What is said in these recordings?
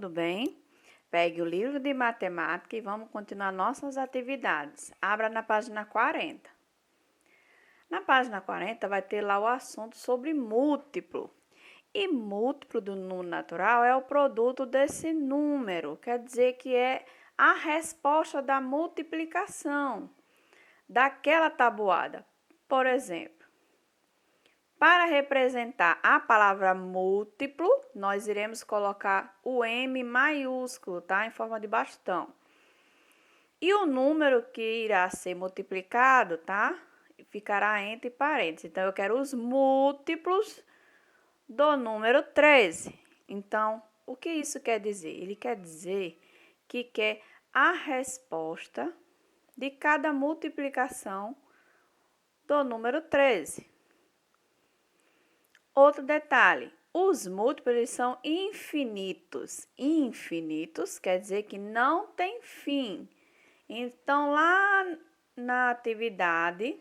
tudo bem? Pegue o livro de matemática e vamos continuar nossas atividades. Abra na página 40. Na página 40 vai ter lá o assunto sobre múltiplo. E múltiplo do número natural é o produto desse número, quer dizer que é a resposta da multiplicação daquela tabuada. Por exemplo, para representar a palavra múltiplo, nós iremos colocar o M maiúsculo, tá? Em forma de bastão. E o número que irá ser multiplicado, tá? Ficará entre parênteses. Então, eu quero os múltiplos do número 13. Então, o que isso quer dizer? Ele quer dizer que quer a resposta de cada multiplicação do número 13. Outro detalhe, os múltiplos eles são infinitos. Infinitos quer dizer que não tem fim. Então, lá na atividade,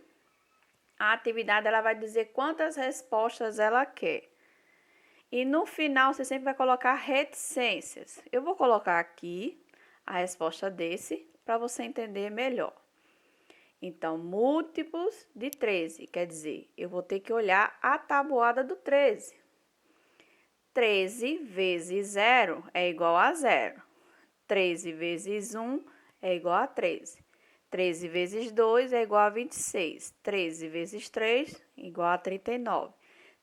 a atividade ela vai dizer quantas respostas ela quer. E no final, você sempre vai colocar reticências. Eu vou colocar aqui a resposta desse para você entender melhor. Então, múltiplos de 13, quer dizer, eu vou ter que olhar a tabuada do 13. 13 vezes 0 é igual a 0. 13 vezes 1 é igual a 13. 13 vezes 2 é igual a 26. 13 vezes 3 é igual a 39.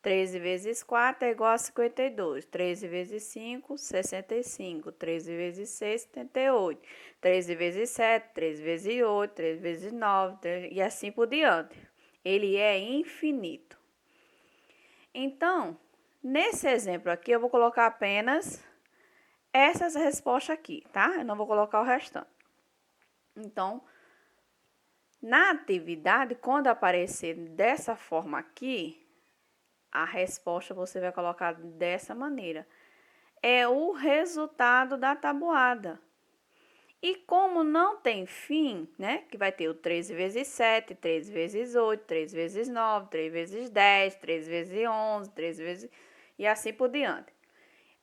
13 vezes 4 é igual a 52. 13 vezes 5, 65. 13 vezes 6, 78. 13 vezes 7, 13 vezes 8, 13 vezes 9, 13, e assim por diante. Ele é infinito. Então, nesse exemplo aqui, eu vou colocar apenas essas respostas aqui, tá? Eu não vou colocar o restante. Então, na atividade, quando aparecer dessa forma aqui, a resposta você vai colocar dessa maneira. É o resultado da tabuada. E como não tem fim, né? Que vai ter o 13 vezes 7, 13 vezes 8, 13 vezes 9, 3 vezes 10, 3 vezes 11, 13 vezes... e assim por diante.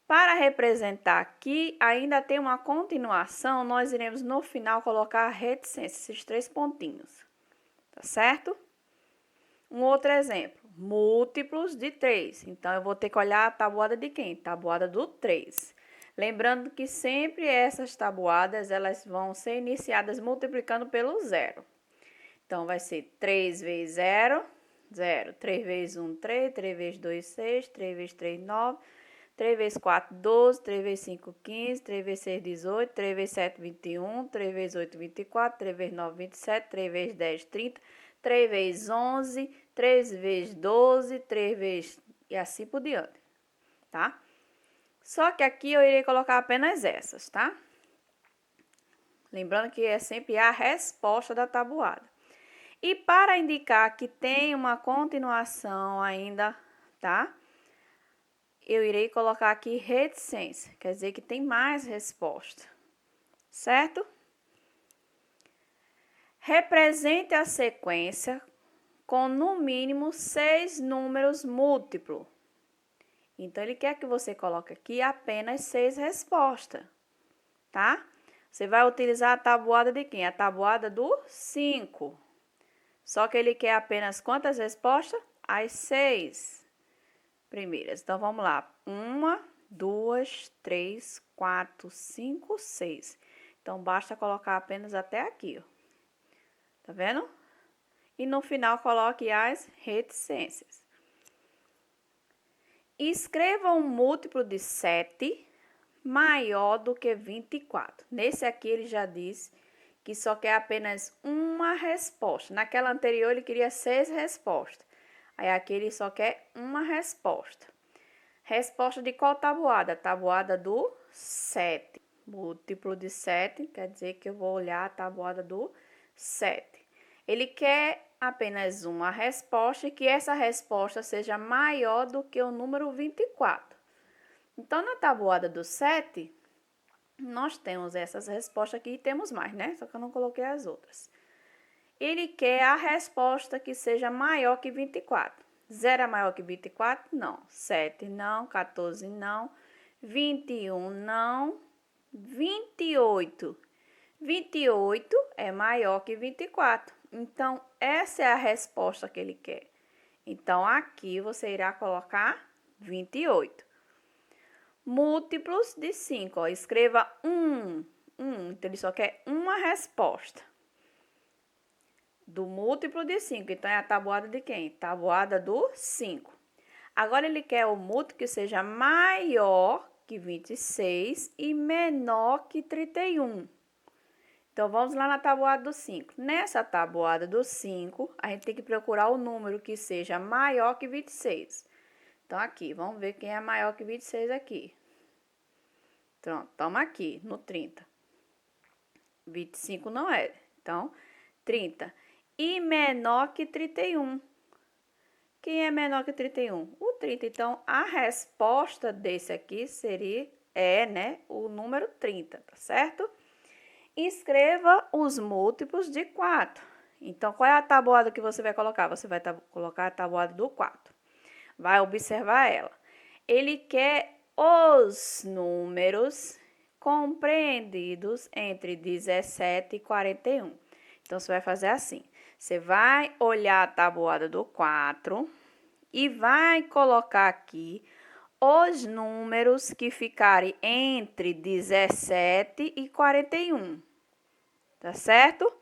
Para representar aqui, ainda tem uma continuação, nós iremos no final colocar a reticência, esses 3 pontinhos. Tá certo? Um outro exemplo, múltiplos de 3. Então, eu vou ter que olhar a tabuada de quem? Tabuada do 3. Lembrando que sempre essas tabuadas, elas vão ser iniciadas multiplicando pelo 0. Então, vai ser 3 vezes 0, 0. 3 vezes 1, 3. 3 vezes 2, 6. 3 vezes 3, 9. 3 vezes 4, 12. 3 vezes 5, 15. 3 vezes 6, 18. 3 vezes 7, 21. 3 vezes 8, 24. 3 vezes 9, 27. 3 vezes 10, 30. 3 vezes 11, 3 vezes 12, 3 vezes... e assim por diante, tá? Só que aqui eu irei colocar apenas essas, tá? Lembrando que é sempre a resposta da tabuada. E para indicar que tem uma continuação ainda, tá? Eu irei colocar aqui reticência, quer dizer que tem mais resposta, certo? Represente a sequência com no mínimo 6 números múltiplos. Então, ele quer que você coloque aqui apenas 6 respostas, tá? Você vai utilizar a tabuada de quem? A tabuada do 5. Só que ele quer apenas quantas respostas? As 6 primeiras. Então, vamos lá. 1, 2, 3, 4, 5, 6. Então, basta colocar apenas até aqui, ó. Tá vendo? E no final, coloque as reticências. Escreva um múltiplo de 7 maior do que 24. Nesse aqui, ele já diz que só quer apenas uma resposta. Naquela anterior, ele queria 6 respostas. Aí, aqui, ele só quer uma resposta. Resposta de qual tabuada? Tabuada do 7. Múltiplo de 7, quer dizer que eu vou olhar a tabuada do 7. Ele quer apenas uma resposta e que essa resposta seja maior do que o número 24. Então, na tabuada do 7, nós temos essas respostas aqui e temos mais, né? Só que eu não coloquei as outras. Ele quer a resposta que seja maior que 24. 0 é maior que 24? Não. 7 não, 14 não, 21 não, 28. 28 é maior que 24. Então, essa é a resposta que ele quer. Então, aqui você irá colocar 28. Múltiplos de 5. Ó, escreva 1. Então, ele só quer uma resposta. Do múltiplo de 5. Então, é a tabuada de quem? Tabuada do 5. Agora, ele quer o múltiplo que seja maior que 26 e menor que 31. Então, vamos lá na tabuada do 5. Nessa tabuada do 5, a gente tem que procurar o número que seja maior que 26. Então, aqui, vamos ver quem é maior que 26 aqui. Pronto, estamos aqui, no 30. 25 não é. Então, 30. E menor que 31. Quem é menor que 31? O 30. Então, a resposta desse aqui né, o número 30, tá certo? Escreva os múltiplos de 4. Então, qual é a tabuada que você vai colocar? Você vai colocar a tabuada do 4. Vai observar ela. Ele quer os números compreendidos entre 17 e 41. Então, você vai fazer assim. Você vai olhar a tabuada do 4 e vai colocar aqui os números que ficarem entre 17 e 41. Tá certo?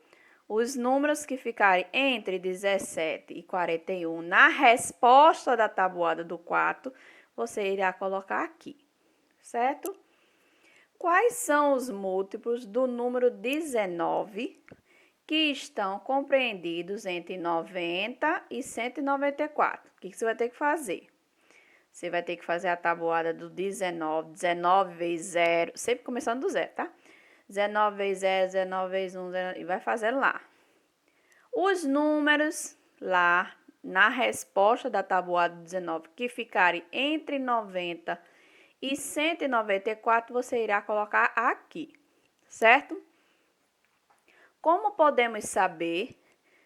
Os números que ficarem entre 17 e 41 na resposta da tabuada do 4, você irá colocar aqui, certo? Quais são os múltiplos do número 19 que estão compreendidos entre 90 e 194? O que você vai ter que fazer? Você vai ter que fazer a tabuada do 19, 19 vezes 0, sempre começando do 0, tá? 19 vezes 0, 19 vezes 1, 19, e vai fazendo lá. Os números lá na resposta da tabuada do 19 que ficarem entre 90 e 194, você irá colocar aqui, certo? Como podemos saber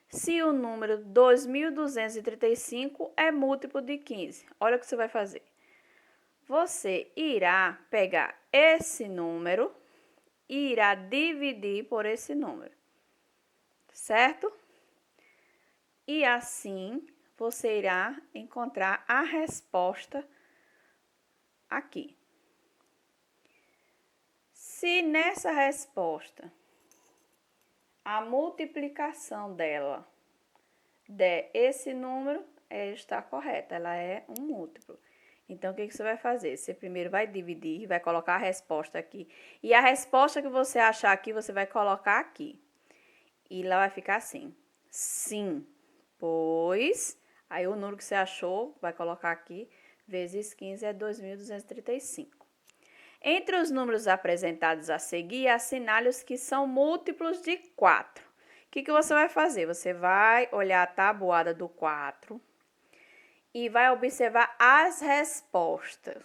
se o número 2235 é múltiplo de 15? Olha o que você vai fazer. Você irá pegar esse número e irá dividir por esse número, certo? E assim, você irá encontrar a resposta aqui. Se nessa resposta a multiplicação dela der esse número, está correta, ela é um múltiplo. Então, o que você vai fazer? Você primeiro vai dividir, vai colocar a resposta aqui. E a resposta que você achar aqui, você vai colocar aqui. E lá vai ficar assim. Sim, pois... Aí, o número que você achou, vai colocar aqui, vezes 15 é 2.235. Entre os números apresentados a seguir, assinale os que são múltiplos de 4. O que você vai fazer? Você vai olhar a tabuada do 4 e vai observar as respostas.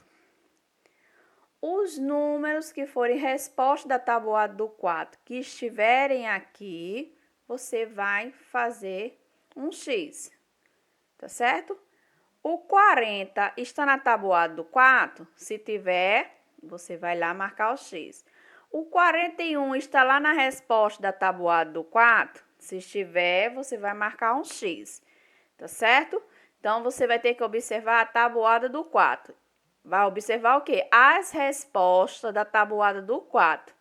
Os números que forem resposta da tabuada do 4, que estiverem aqui, você vai fazer um X, tá certo? O 40 está na tabuada do 4? Se tiver, você vai lá marcar o X. O 41 está lá na resposta da tabuada do 4? Se estiver, você vai marcar um X, tá certo? Então, você vai ter que observar a tabuada do 4. Vai observar o quê? As respostas da tabuada do 4.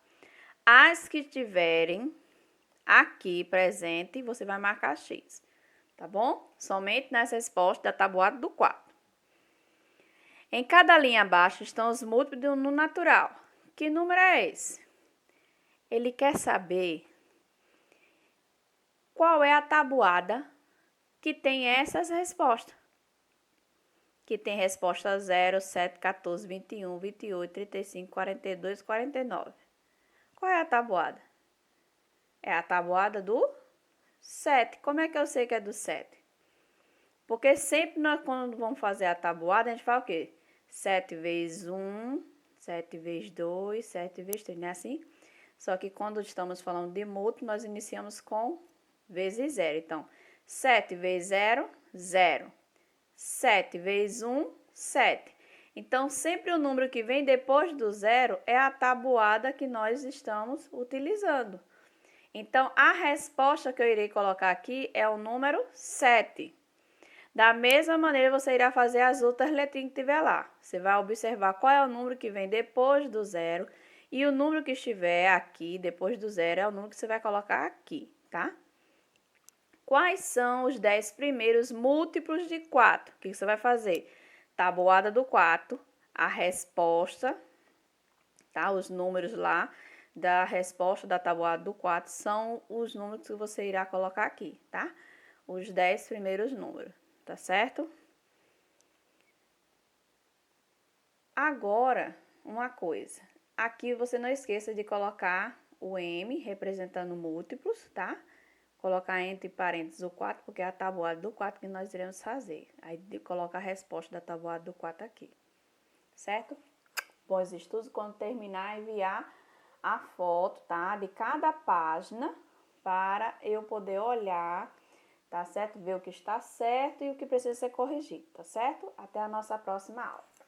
As que tiverem aqui presente, você vai marcar X, tá bom? Somente nas respostas da tabuada do 4. Em cada linha abaixo estão os múltiplos do número natural. Que número é esse? Ele quer saber qual é a tabuada que tem essas respostas. Que tem resposta 0, 7, 14, 21, 28, 35, 42, 49. Qual é a tabuada? É a tabuada do 7. Como é que eu sei que é do 7? Porque sempre nós, quando vamos fazer a tabuada, a gente fala o quê? 7 vezes 1, 7 vezes 2, 7 vezes 3, não é assim? Só que quando estamos falando de múltiplo, nós iniciamos com vezes 0. Então, 7 vezes 0, 0. 7 vezes 1, 7. Então, sempre o número que vem depois do zero é a tabuada que nós estamos utilizando. Então, a resposta que eu irei colocar aqui é o número 7. Da mesma maneira, você irá fazer as outras letrinhas que tiver lá. Você vai observar qual é o número que vem depois do zero e o número que estiver aqui depois do zero é o número que você vai colocar aqui, tá? Quais são os 10 primeiros múltiplos de 4? O que você vai fazer? Tabuada do 4, a resposta, tá? Os números lá da resposta da tabuada do 4 são os números que você irá colocar aqui, tá? Os 10 primeiros números, tá certo? Agora, uma coisa. Aqui você não esqueça de colocar o M representando múltiplos, tá? Colocar entre parênteses o 4, porque é a tabuada do 4 que nós iremos fazer. Aí coloca a resposta da tabuada do 4 aqui, certo? Bons estudos, quando terminar, enviar a foto, tá? De cada página para eu poder olhar, tá certo? Ver o que está certo e o que precisa ser corrigido, tá certo? Até a nossa próxima aula.